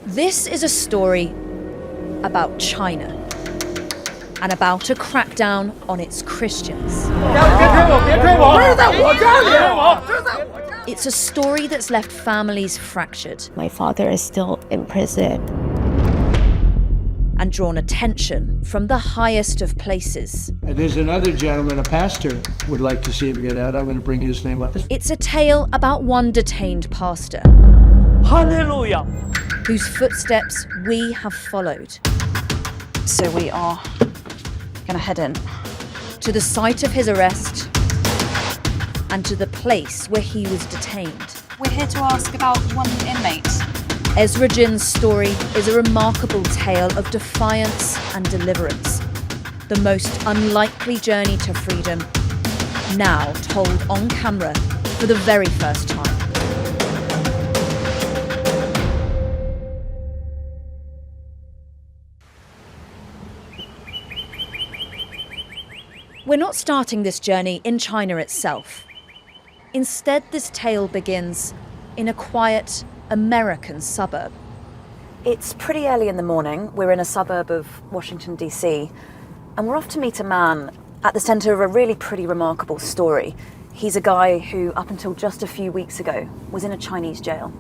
This is a story about China and about a crackdown on its Christians. It's a story that's left families fractured. My father is still in prison. And drawn attention from the highest of places. And there's another gentleman, a pastor, would like to see him get out. I'm going to bring his name up. It's a tale about one detained pastor. Hallelujah! Whose footsteps we have followed. So we are gonna head in. To the site of his arrest and to the place where he was detained. We're here to ask about one inmate. Ezra Jin's story is a remarkable tale of defiance and deliverance. The most unlikely journey to freedom, now told on camera for the very first time. We're not starting this journey in China itself. Instead, this tale begins in a quiet American suburb. It's pretty early in the morning. We're in a suburb of Washington, D.C., and we're off to meet a man at the centre of a really pretty remarkable story. He's a guy who, up until just a few weeks ago, was in a Chinese jail.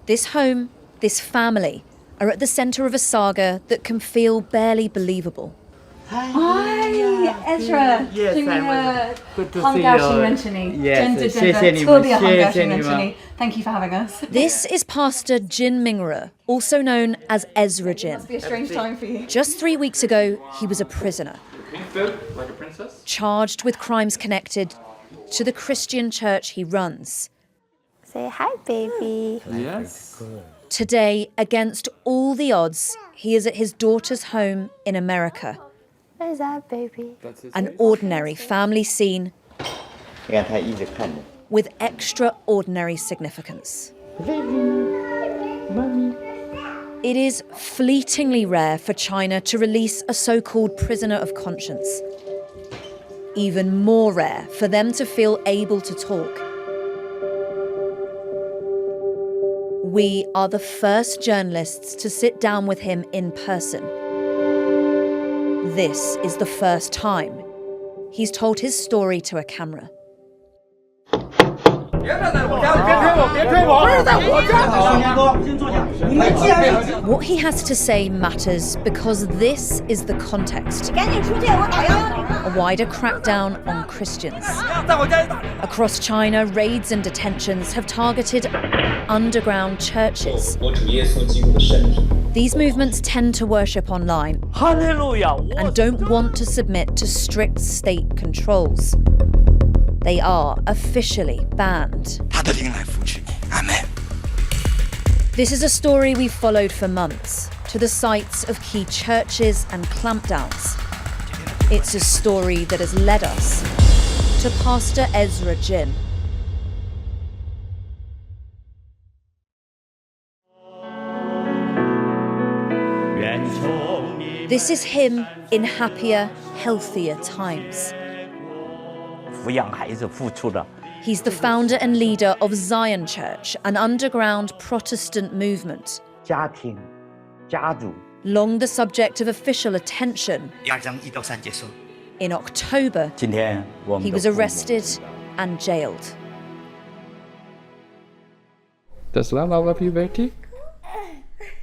This home, this family, are at the centre of a saga that can feel barely believable. Hi, Ezra. Yes, I'm good to see you. Yes, Thank you for having us. This is Pastor Jin Mingru, also known as Ezra Jin. Must be a strange time for you. Just 3 weeks ago, he was a prisoner, Like a princess? charged with crimes connected to the Christian church he runs. Say hi, baby. Yes. Today, against all the odds, he is at his daughter's home in America. What is that, baby? An ordinary family scene with extraordinary significance. It is fleetingly rare for China to release a so-called prisoner of conscience. Even more rare for them to feel able to talk. We are the first journalists to sit down with him in person. This is the first time he's told his story to a camera. What he has to say matters because this is the context. A wider crackdown on Christians. Across China, raids and detentions have targeted underground churches. These movements tend to worship online. Hallelujah! And don't want to submit to strict state controls. They are officially banned. This is a story we've followed for months, to the sites of key churches and clampdowns. It's a story that has led us to Pastor Ezra Jin. This is him in happier, healthier times. He's the founder and leader of Zion Church, an underground Protestant movement. Long the subject of official attention. In October, he was arrested and jailed. Does Lama love you, Betty?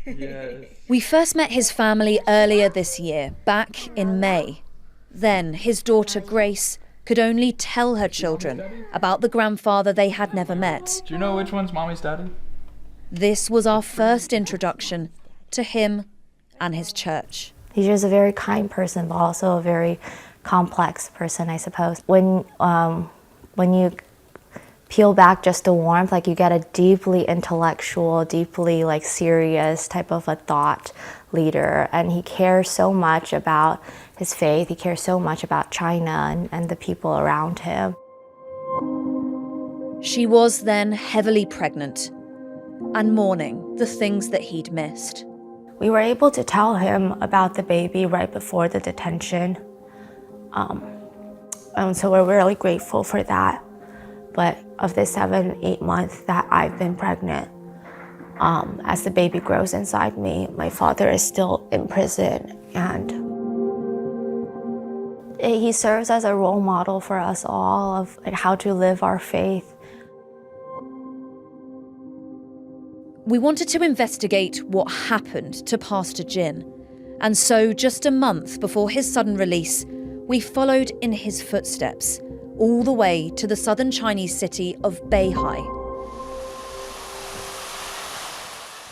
Yes. We first met his family earlier this year, back in May. Then his daughter Grace could only tell her children about the grandfather they had never met. Do you know which one's mommy's daddy? This was our first introduction to him and his church. He's just a very kind person, but also a very complex person, I suppose. When you peel back just the warmth, like you get a deeply intellectual, deeply like serious type of a thought leader, and he cares so much about his faith. He cares so much about China and the people around him. She was then heavily pregnant and mourning the things that he'd missed. We were able to tell him about the baby right before the detention. And so we're really grateful for that. But of the 7-8 months that I've been pregnant, As the baby grows inside me, my father is still in prison, and he serves as a role model for us all of how to live our faith. We wanted to investigate what happened to Pastor Jin, and so just a month before his sudden release, we followed in his footsteps all the way to the southern Chinese city of Beihai.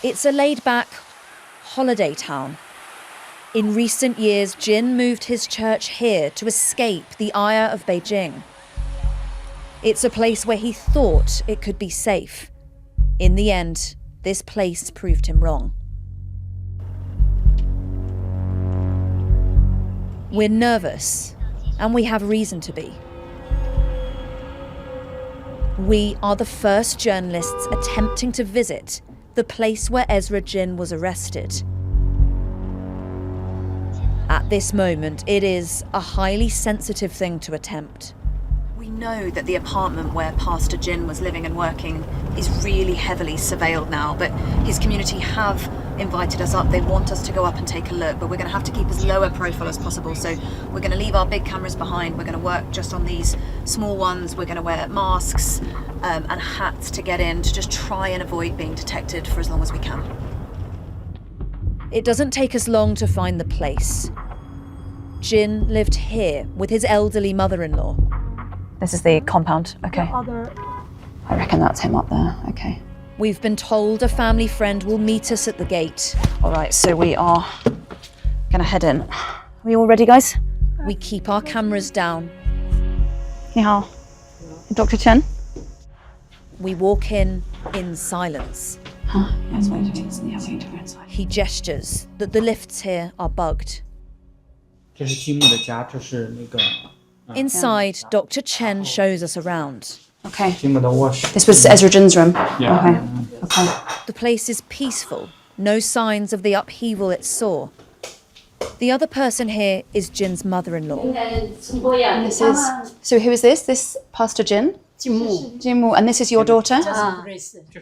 It's a laid-back holiday town. In recent years, Jin moved his church here to escape the ire of Beijing. It's a place where he thought it could be safe. In the end, this place proved him wrong. We're nervous, and we have reason to be. We are the first journalists attempting to visit the place where Ezra Jin was arrested. At this moment, it is a highly sensitive thing to attempt. We know that the apartment where Pastor Jin was living and working is really heavily surveilled now, but his community have invited us up. They want us to go up and take a look, but we're going to have to keep as low a profile as possible. So we're going to leave our big cameras behind. We're going to work just on these small ones. We're going to wear masks and hats to get in, to just try and avoid being detected for as long as we can. It doesn't take us long to find the place. Jin lived here with his elderly mother-in-law. This is the compound, okay. I reckon that's him up there, okay. We've been told a family friend will meet us at the gate. All right, so we are gonna head in. Are we all ready, guys? We keep our cameras down. 你好, Dr. Chen? We walk in silence. Huh? Yes, wait, to go inside. He gestures that the lifts here are bugged. 这是金木的家，这是那个 Inside, Dr. Chen shows us around. Okay. 金木的卧室。 This was Ezra Jin's room? Yeah. Okay. The place is peaceful, no signs of the upheaval it saw. The other person here is Jin's mother-in-law. This is... So who is this? This Pastor Jin? Jin Mu. And this is your daughter?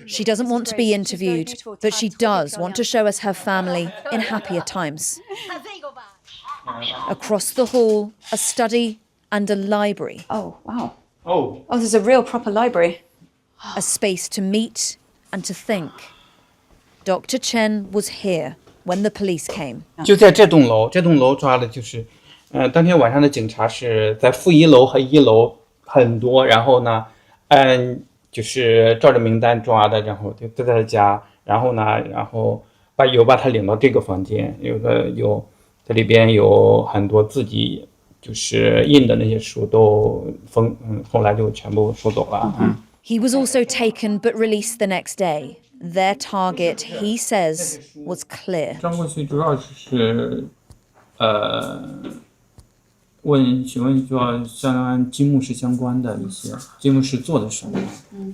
She doesn't want to be interviewed, but she does want to show us her family in happier times. Across the hall, a study and a library. Oh, wow. Oh. Oh, there's a real proper library. A space to meet and to think. Dr. Chen was here when the police came. 就在这栋楼抓的就是，当天晚上的警察是在负1楼和1楼很多，然后呢，就是照着名单抓的，然后就在他家，然后把他领到这个房间，这里边有很多自己就是印的那些书都后来就全部收走了。He was also taken but released the next day. Their target, he says, was clear. 抓过去主要是询问说相金牧师相关的一些金牧师做的什么，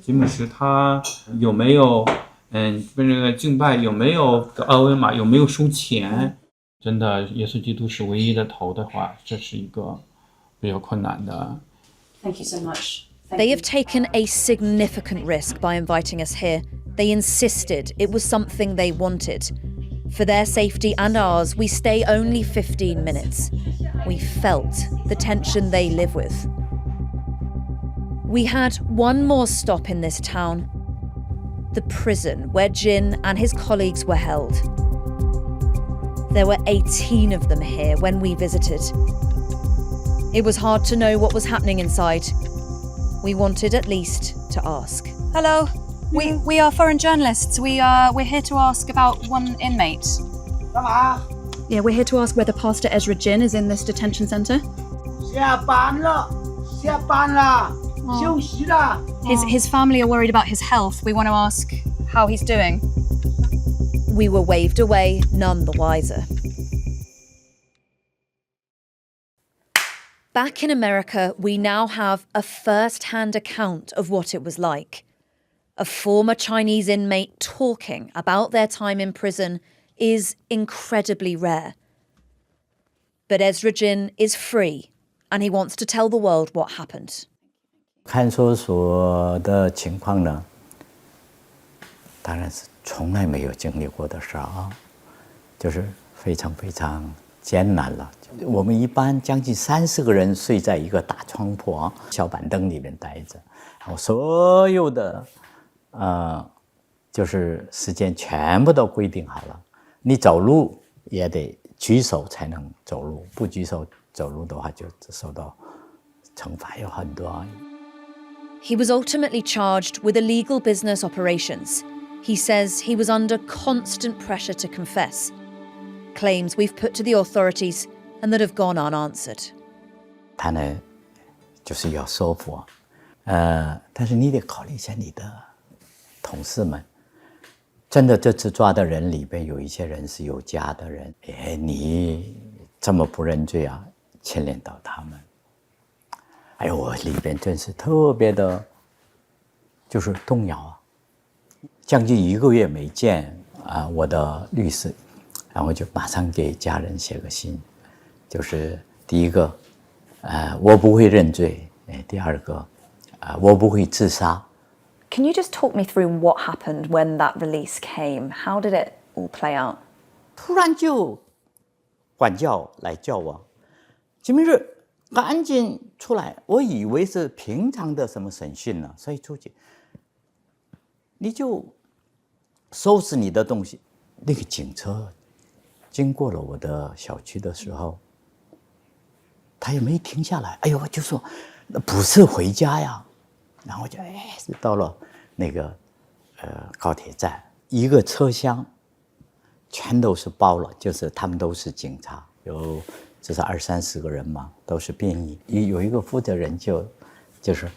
金牧师他有没有这个敬拜有没有二维码有没有收钱，真的耶稣基督是唯一的头的话，这是一个比较困难的。 Thank you so much. They have taken a significant risk by inviting us here. They insisted it was something they wanted. For their safety and ours, we stay only 15 minutes. We felt the tension they live with. We had one more stop in this town, the prison where Jin and his colleagues were held. There were 18 of them here when we visited. It was hard to know what was happening inside. We wanted at least to ask. Hello. We are foreign journalists. We're here to ask about one inmate. Yeah, we're here to ask whether Pastor Ezra Jin is in this detention center. 下班了，休息了。 His family are worried about his health. We want to ask how he's doing. We were waved away, none the wiser. Back in America, we now have a first-hand account of what it was like. A former Chinese inmate talking about their time in prison is incredibly rare. But Ezra Jin is free, and he wants to tell the world what happened. 看守所的情况呢，当然是从来没有经历过的事啊，就是非常非常艰难了。我们一般将近30个人睡在一个大床铺啊，小板凳里面待着，然后所有的就是时间全部都规定好了。你走路也得举手才能走路，不举手走路的话就受到惩罚有很多啊。He was ultimately charged with illegal business operations. He says he was under constant pressure to confess. Claims we've put to the authorities and that have gone unanswered. 他呢，就是要说服但是你得考虑一下你的同事们。真的，这次抓的人里边有一些人是有家的人，你这么不认罪啊，牵连到他们。哎呦，我里边真是特别的，就是动摇啊。将近1个月没见我的律师，然后就马上给家人写个信，就是第一个，我不会认罪，第二个，我不会自杀。Can you just talk me through what happened when that release came? How did it all play out? 突然就管教来叫我，金明日赶紧出来！我以为是平常的什么审讯呢，所以出去，你就收拾你的东西。那个警车经过了我的小区的时候，他也没停下来。哎呦，我就说那不是回家呀。然后我就到了那个高铁站，一个车厢全都是包了，就是他们都是警察，有至少20-30个人嘛，都是便衣。有一个负责人就是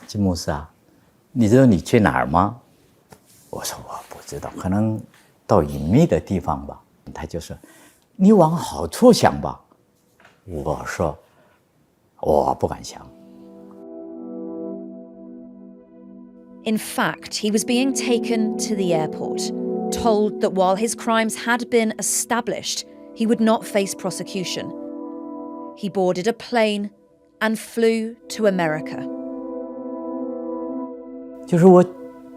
金牧师啊，你知道你去哪儿吗？我说我不知道，可能到隐秘的地方吧。他就说你往好处想吧。我说我不敢想。In fact, he was being taken to the airport, told that while his crimes had been established, he would not face prosecution. He boarded a plane and flew to America. 就是我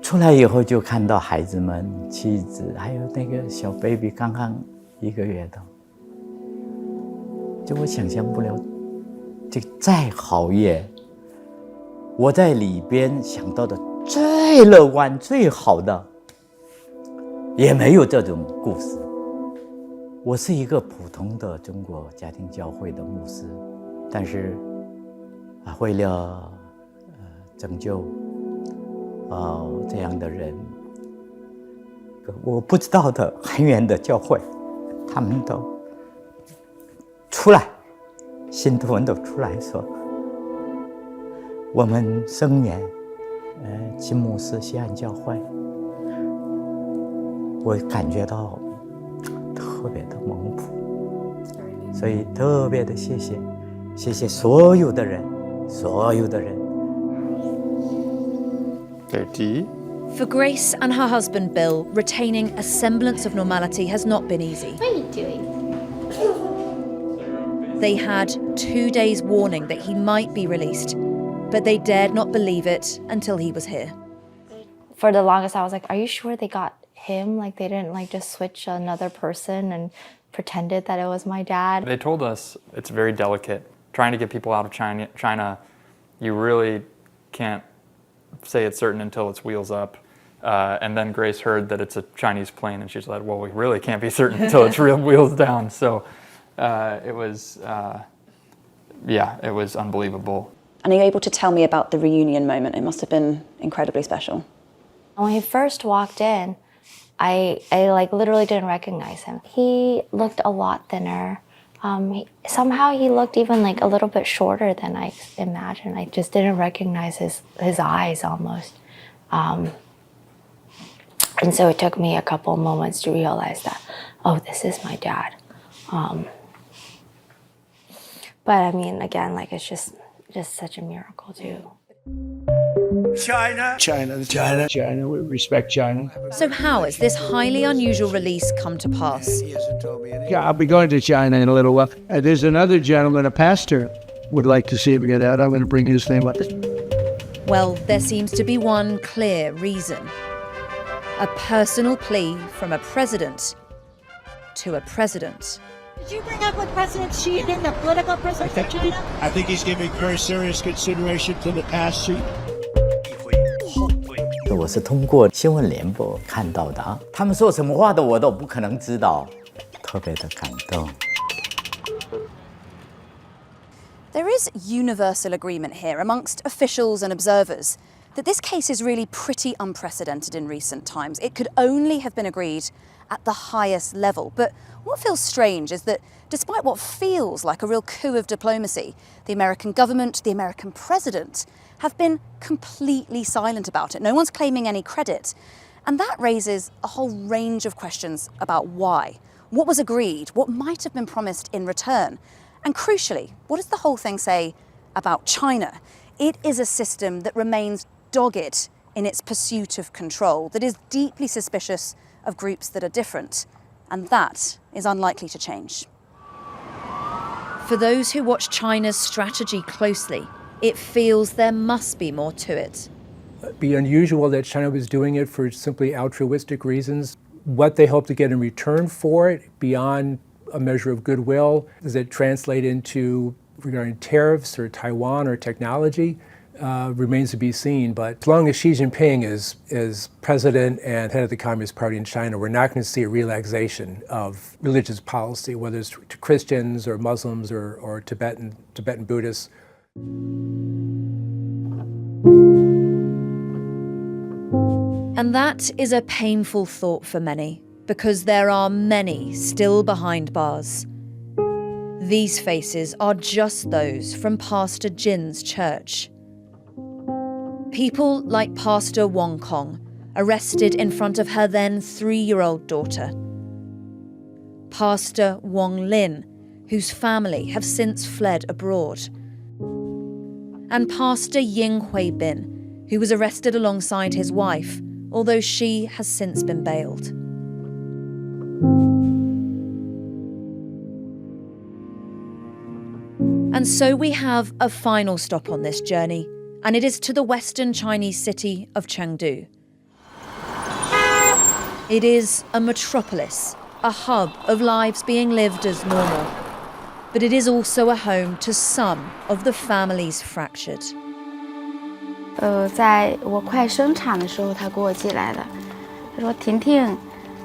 出来以后就看到孩子们、妻子，还有那个小 baby 刚刚1个月的，就我想象不了，这个再好也，我在里边想到的最乐观、最好的，也没有这种故事。我是一个普通的中国家庭教会的牧师，但是为了拯救这样的人，我不知道的很远的教会，他们都出来，信徒们都出来说，我们声援金牧师锡安教会，我感觉到特别的蒙福，所以特别的谢谢所有的人。For Grace and her husband Bill, retaining a semblance of normality has not been easy. What are you doing? They had 2 days' warning that he might be released, but they dared not believe it until he was here. For the longest, I was like, are you sure they got him? Like, they didn't just switch another person and pretended that it was my dad? They told us it's very delicate. Trying to get people out of China, you really can't say it's certain until it's wheels up. And then Grace heard that it's a Chinese plane, and she's like, well, we really can't be certain until it's real wheels down. So it was unbelievable. And are you able to tell me about the reunion moment? It must have been incredibly special. When he first walked in, I literally didn't recognize him. He looked a lot thinner. Somehow he looked even a little bit shorter than I imagined. I just didn't recognize his eyes almost. And so it took me a couple moments to realize that, oh, this is my dad. But I mean, again, it's just such a miracle too. China. We respect China. So how has this highly unusual release come to pass? Yeah, I'll be going to China in a little while. There's another gentleman, a pastor, would like to see him get out. I'm going to bring his name up. Well, there seems to be one clear reason. A personal plea from a president to a president. Did you bring up with President Xi in the political prisoners in China? I think he's giving very serious consideration to the past. 我是通过新闻联播看到的啊，他们说什么话的我都不可能知道，特别的感动。There is universal agreement here amongst officials and observers that this case is really pretty unprecedented in recent times. It could only have been agreed at the highest level. But what feels strange is that despite what feels like a real coup of diplomacy, the American government, the American president have been completely silent about it. No one's claiming any credit. And that raises a whole range of questions about why. What was agreed? What might have been promised in return? And crucially, what does the whole thing say about China? It is a system that remains dogged in its pursuit of control, that is deeply suspicious of groups that are different, and that is unlikely to change. For those who watch China's strategy closely, it feels there must be more to it. It'd be unusual that China was doing it for simply altruistic reasons. What they hope to get in return for it, beyond a measure of goodwill, does it translate into regarding tariffs or Taiwan or technology? Remains to be seen, but as long as Xi Jinping is president and head of the Communist Party in China, we're not going to see a relaxation of religious policy, whether it's to Christians or Muslims or Tibetan Buddhists. And that is a painful thought for many, because there are many still behind bars. These faces are just those from Pastor Jin's church. People like Pastor Wong Kong, arrested in front of her then 3-year-old daughter. Pastor Wong Lin, whose family have since fled abroad. And Pastor Ying Hui Bin, who was arrested alongside his wife, although she has since been bailed. And so we have a final stop on this journey, and it is to the western Chinese city of Chengdu. It is a metropolis, a hub of lives being lived as normal, but it is also a home to some of the families fractured. 在我快生产的时候，他给我寄来的，他说：“婷婷，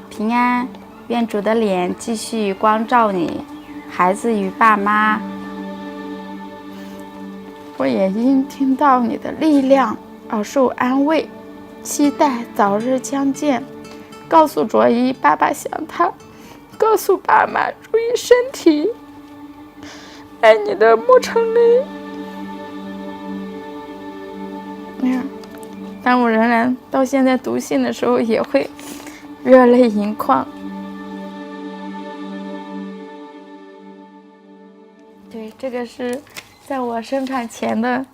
平安，愿主的脸继续光照你，孩子与爸妈。我也因听到你的力量而受安慰，期待早日相见。告诉卓一，爸爸想他，告诉爸妈注意身体。爱你的莫成林。”但我仍然到现在读信的时候也会热泪盈眶。对，这个是在我生产前的。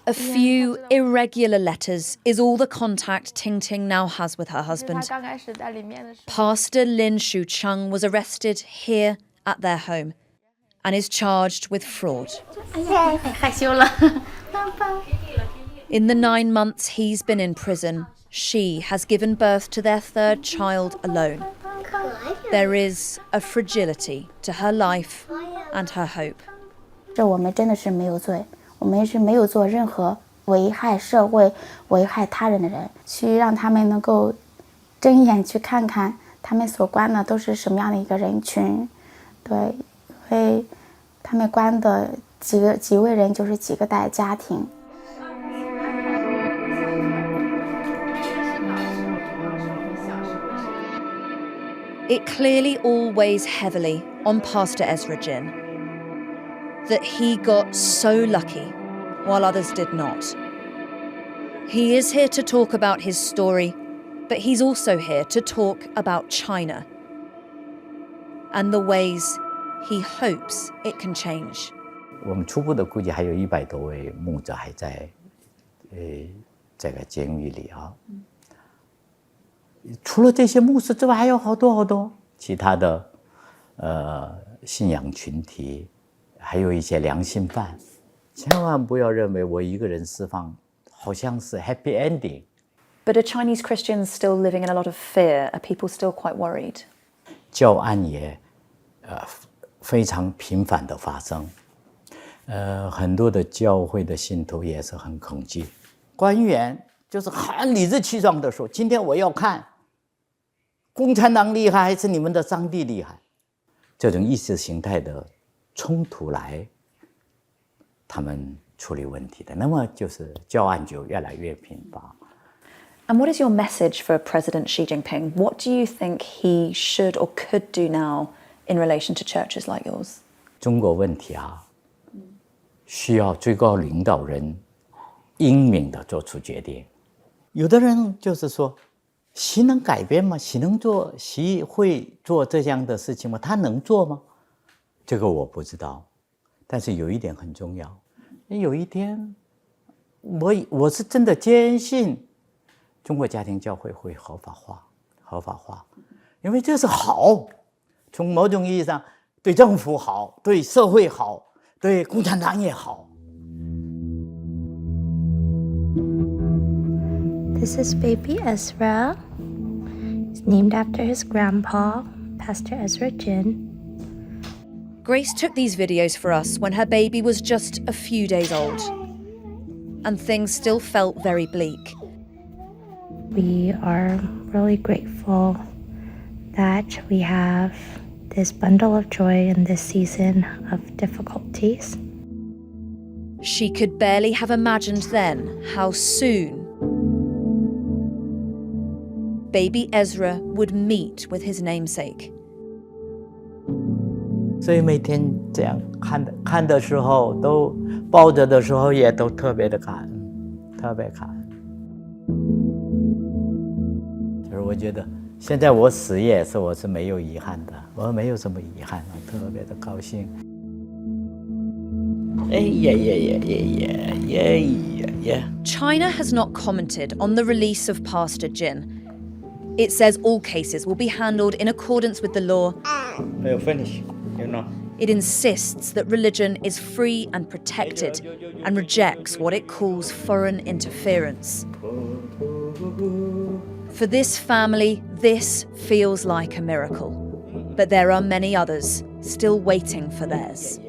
A few irregular letters is all the contact Ting Ting now has with her husband. Pastor Lin Shucheng was arrested here at their home and is charged with fraud. 害羞了。In the 9 months he's been in prison, she has given birth to their 3rd child alone. There is a fragility to her life and her hope. 这我们真的是没有罪，我们是没有做任何危害社会、危害他人的人，去让他们能够睁眼去看看他们所关的都是什么样的一个人群。对，因为他们关的几位人就是几个代家庭。It clearly all weighs heavily on Pastor Ezra Jin, that he got so lucky while others did not. He is here to talk about his story, but he's also here to talk about China and the ways he hopes it can change. 我们初步的估计还有100多位牧者还在这个监狱里啊。除了这些牧师之外，还有好多其他的信仰群体，还有一些良心犯。千万不要认为我一个人释放好像是 happy ending， But are Chinese Christians still living in a lot of fear? Are people still quite worried? 教案也非常频繁的发生，很多的教会的信徒也是很恐惧。官员就是很理直气壮的说：“今天我要看共产党厉害还是你们的上帝厉害。”这种意识形态的冲突来，他们处理问题的，那么就是教案就越来越频发。And what is your message for President Xi Jinping? What do you think he should or could do now in relation to churches like yours? 中国问题啊，需要最高领导人英明的做出决定。有的人就是说，习能改变吗？习会做这样的事情吗？他能做吗？这个我不知道。但是有一点很重要，有一天，我是真的坚信。中国家庭教会会合法化，因为这是好，从某种意义上对政府好，对社会好，对共产党也好。This is baby Ezra. He's named after his grandpa, Pastor Ezra Jin. Grace took these videos for us when her baby was just a few days old, and things still felt very bleak. We are really grateful that we have this bundle of joy in this season of difficulties. She could barely have imagined then how soon baby Ezra would meet with his namesake. 所以每天这样看的时候，都抱着的时候也都特别的感恩，特别感恩。就是我觉得现在我死也是我是没有遗憾的，我没有什么遗憾，我特别的高兴。China has not commented on the release of Pastor Jin. It says all cases will be handled in accordance with the law. Finish, you know. It insists that religion is free and protected and rejects what it calls foreign interference. For this family, this feels like a miracle. But there are many others still waiting for theirs.